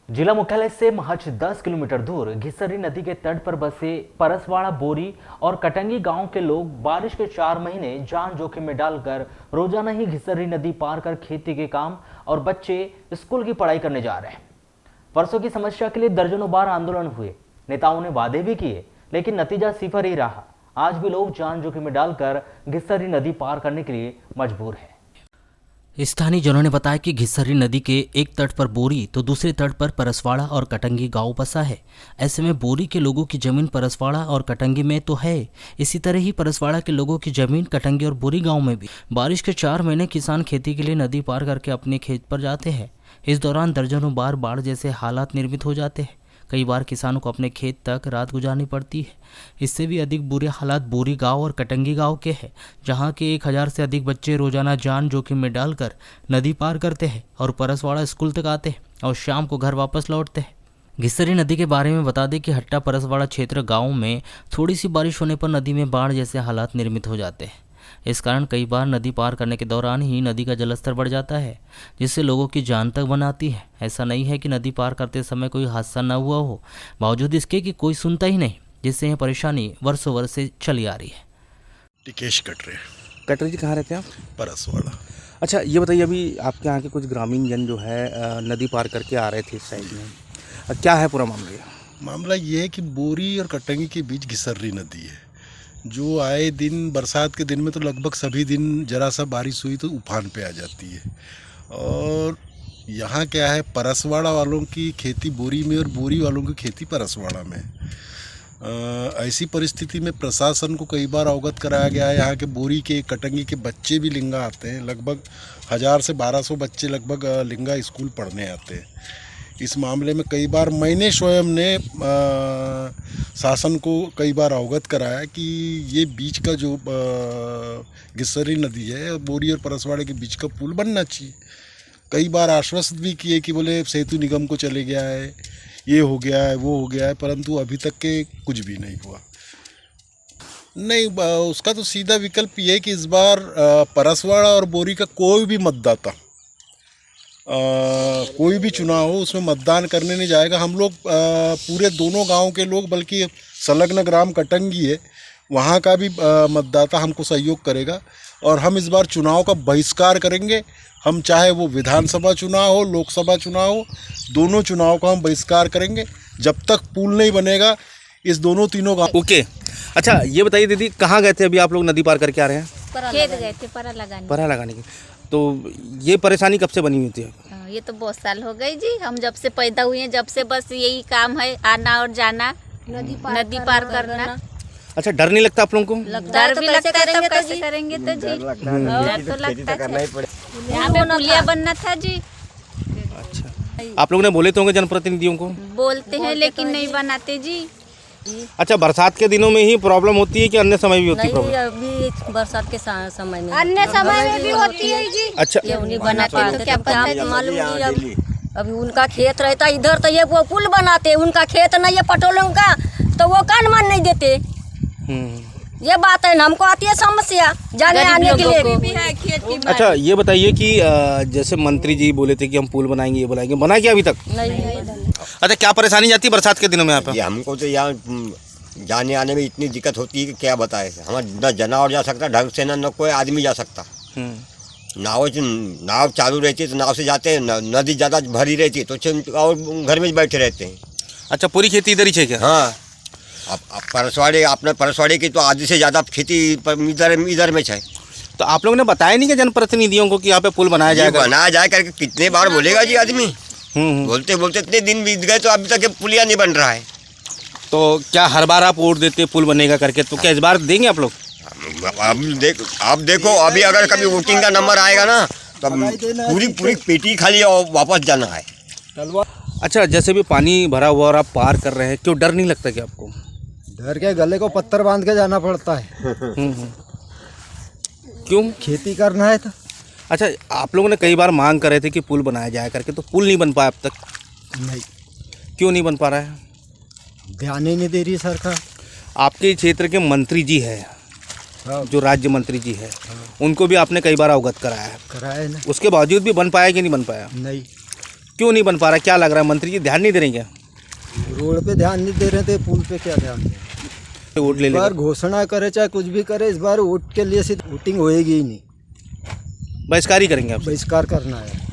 जिला मुख्यालय से महज 10 किलोमीटर दूर घिसरी नदी के तट पर बसे परसवाड़ा, बोरी और कटंगी गांव के लोग बारिश के 4 महीने जान जोखिम में डालकर रोजाना ही घिसरी नदी पार कर खेती के काम और बच्चे स्कूल की पढ़ाई करने जा रहे हैं। वर्षों की समस्या के लिए दर्जनों बार आंदोलन हुए, नेताओं ने वादे भी किए, लेकिन नतीजा सिफर ही रहा। आज भी लोग जान जोखिम में डालकर घिसरी नदी पार करने के लिए मजबूर हैं। स्थानीय जनों ने बताया कि घिसरी नदी के एक तट पर बोरी तो दूसरे तट पर परसवाड़ा और कटंगी गांव बसा है। ऐसे में बोरी के लोगों की जमीन परसवाड़ा और कटंगी में तो है, इसी तरह ही परसवाड़ा के लोगों की जमीन कटंगी और बोरी गांव में भी। बारिश के 4 महीने किसान खेती के लिए नदी पार करके अपने खेत पर जाते हैं। इस दौरान दर्जनों बार बाढ़ जैसे हालात निर्मित हो जाते हैं। कई बार किसानों को अपने खेत तक रात गुजारनी पड़ती है। इससे भी अधिक बुरे हालात बोरी गांव और कटंगी गांव के हैं, जहां के 1000 से अधिक बच्चे रोजाना जान जोखिम में डालकर नदी पार करते हैं और परसवाड़ा स्कूल तक आते हैं और शाम को घर वापस लौटते हैं। घिसरी नदी के बारे में बता दें कि हट्टा परसवाड़ा क्षेत्र गाँव में थोड़ी सी बारिश होने पर नदी में बाढ़ जैसे हालात निर्मित हो जाते हैं। इस कारण कई बार नदी पार करने के दौरान ही नदी का जलस्तर बढ़ जाता है, जिससे लोगों की जान तक बनाती है। ऐसा नहीं है कि नदी पार करते समय कोई हादसा न हुआ हो, बावजूद इसके कि कोई सुनता ही नहीं, जिससे यह परेशानी वर्षों वर्ष से चली आ रही है। टिकेश कटरे। कटरे जी कहाँ रहते हैं आप? परसवाड़ा। अच्छा, ये बताइए, अभी आपके यहाँ के कुछ ग्रामीण जन जो है नदी पार करके आ रहे थे इस साइड में, क्या है पूरा मामला ये है कि बोरी और कटंगी के बीच घिसरी नदी है, जो आए दिन बरसात के दिन में तो लगभग सभी दिन जरा सा बारिश हुई तो उफान पे आ जाती है। और यहाँ क्या है, परसवाड़ा वालों की खेती बोरी में और बोरी वालों की खेती परसवाड़ा में। ऐसी परिस्थिति में प्रशासन को कई बार अवगत कराया गया है। यहाँ के बोरी के कटंगी के बच्चे भी लिंगा आते हैं, लगभग 1000 से 1200 बच्चे लगभग लिंगा स्कूल पढ़ने आते हैं। इस मामले में कई बार मैंने स्वयं ने शासन को कई बार अवगत कराया कि ये बीच का जो घिसरी नदी है, बोरी और परसवाड़े के बीच का पुल बनना चाहिए। कई बार आश्वस्त भी किए कि बोले सेतु निगम को चले गया है, ये हो गया है, वो हो गया है, परंतु अभी तक के कुछ भी नहीं हुआ। नहीं, उसका तो सीधा विकल्प ये है कि इस बार परसवाड़ा और बोरी का कोई भी मतदाता कोई भी चुनाव हो उसमें मतदान करने नहीं जाएगा। हम लोग पूरे दोनों गांव के लोग, बल्कि संलग्न ग्राम कटंगी है, वहाँ का भी मतदाता हमको सहयोग करेगा और हम इस बार चुनाव का बहिष्कार करेंगे। हम चाहे वो विधानसभा चुनाव हो, लोकसभा चुनाव हो, दोनों चुनाव का हम बहिष्कार करेंगे जब तक पुल नहीं बनेगा इस दोनों तीनों गाँव। ओके, अच्छा ये बताइए दीदी, कहाँ गए थे अभी आप लोग नदी पार करके आ रहे हैं? खेत गए थे परा लगाने की। तो ये परेशानी कब से बनी हुई थी? ये तो बहुत साल हो गई जी, हम जब से पैदा हुए हैं, जब से बस यही काम है, आना और जाना, नदी पार करना। अच्छा, डर नहीं लगता आप लोगों को? डर भी लगता है, तब कैसे करेंगे तो जी, डर तो लगता है। यहाँ पे पुलिया बनना था जी। अच्छा, आप लोगों ने बोले तो होंगे जनप्रतिनिधियों को? बोलते हैं लेकिन नहीं बनाते जी। अच्छा, बरसात के दिनों में ही प्रॉब्लम होती है कि अन्य समय भी होती है प्रॉब्लम? अभी बरसात के समय में, अन्य समय में भी होती है जी। अच्छा, ये उन्हीं बनाते तो क्या पता मालूम नहीं। अभी उनका खेत रहता इधर तो ये वो पुल बनाते, उनका खेत नहीं है पटोलों का, तो वो कान मान नहीं देते। ये बात है ना, हमको आती है समस्या जाने आने के लिए भी है खेती। अच्छा, ये बताइए कि जैसे मंत्री जी बोले थे कि हम पुल बनाएंगे, ये बनाएंगे, बना क्या अभी तक? नहीं। अच्छा, क्या परेशानी जाती है बरसात के दिनों में यहाँ पे? हमको तो यहाँ जाने आने में इतनी दिक्कत होती है कि क्या बताए। हमारा न जानवर जा सकता ढंग से, न कोई आदमी जा सकता। नाव चालू रहती है तो नाव से जाते हैं, नदी ज़्यादा भरी रहती है तो और घर में बैठे रहते हैं। अच्छा, पूरी खेती इधर ही है क्या? हाँ, अब परसवाड़े, अपने परसवाड़े की तो आधी से ज़्यादा खेती इधर में है। तो आप लोगों ने बताया नहीं कि जनप्रतिनिधियों को कि यहाँ पे पुल बनाया जाएगा? बनाया जाए करके कितने बार बोलेगा जी आदमी। बोलते बोलते इतने दिन बीत गए तो अभी तक पुलिया नहीं बन रहा है। तो क्या हर बार आप वोट देते पुल बनेगा करके, तो क्या इस बार देंगे आप लोग? आप देखो, अभी अगर कभी वोटिंग का नंबर आएगा ना तो पूरी पेटी खाली और वापस जाना है। अच्छा, जैसे भी पानी भरा हुआ और आप पार कर रहे हैं, क्यों डर नहीं लगता कि आपको? डर के गले को पत्थर बांध के जाना पड़ता है। क्यों? खेती करना है तो। अच्छा, आप लोगों ने कई बार मांग कर रहे थे कि पुल बनाया जाए करके, तो पुल नहीं बन पाया अब तक? नहीं। क्यों नहीं बन पा रहा है? ध्यान ही नहीं दे रही सरकार। आपके क्षेत्र के मंत्री जी है, जो राज्य मंत्री जी है, उनको भी आपने कई बार अवगत कराया है ना, उसके बावजूद भी बन पाया कि नहीं बन पाया? नहीं। क्यों नहीं बन पा रहा, क्या लग रहा है, मंत्री जी ध्यान नहीं दे रहे क्या? रोड पे ध्यान नहीं दे रहे थे, पुल पे क्या ध्यान दे? वोट ले इस लेगा। बार घोषणा करे चाहे कुछ भी करे, इस बार वोट के लिए सिर्फ वोटिंग होएगी ही नहीं, बहिष्कार ही करेंगे आप? बहिष्कार करना है।